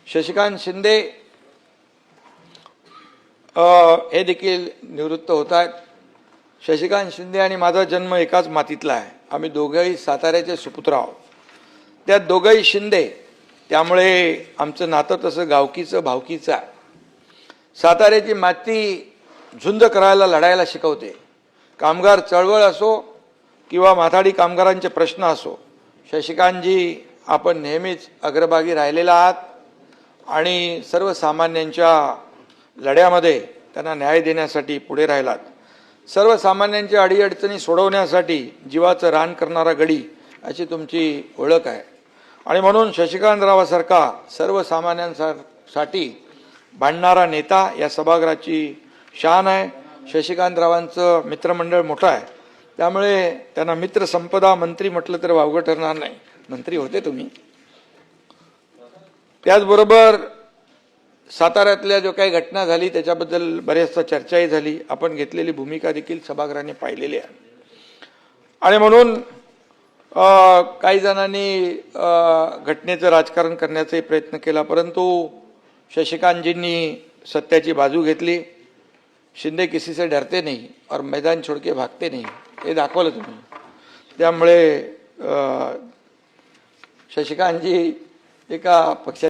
शशिकांत शिंदे हे देखील निवृत्त होत आहेत। शशिकांत शिंदे आणि माझा जन्म एकाच मातीतला आहे। आम्ही दोघेही साताऱ्याचे सुपुत्र आहोत। त्या दोघेही शिंदे, त्यामुळे आमचं नातं तसं गावकीचं भावकीचं आहे। साताऱ्याची माती झुंज करायला, लढायला शिकवते। कामगार चळवळ असो किंवा माथाडी कामगारांचे प्रश्न असो, शशिकांतजी आपण नेहमीच अग्रभागी राहिलेला आहात आणि सर्वसामान्यांच्या लढ्यामध्ये त्यांना न्याय देण्यासाठी पुढे राहिलात। सर्वसामान्यांच्या अडीअडचणी सोडवण्यासाठी जीवाचं रान करणारा गडी अशी तुमची ओळख आहे आणि म्हणून शशिकांतरावासारखा सर्वसामान्यांसाठी भांडणारा नेता या सभागृहाची शान आहे। शशिकांतरावांचं मित्रमंडळ मोठं आहे, त्यामुळे त्यांना मित्र संपदा मंत्री म्हटलं तर वावगं ठरणार नाही। मंत्री होते तुम्ही। त्याचबरोबर साताऱ्यातल्या जो काही घटना झाली त्याच्याबद्दल बरेचदा चर्चाही झाली। आपण घेतलेली भूमिका देखील सभागृहाने पाहिलेली आहे आणि म्हणून काही जणांनी घटनेचं राजकारण करण्याचाही प्रयत्न केला, परंतु शशिकांतजींनी सत्याची बाजू घेतली। शिंदे किसी से डरते नहीं और मैदान छोड़ के भागते नहीं, हे दाखवलं तुम्ही। त्यामुळे शशिकांतजी एका पक्षा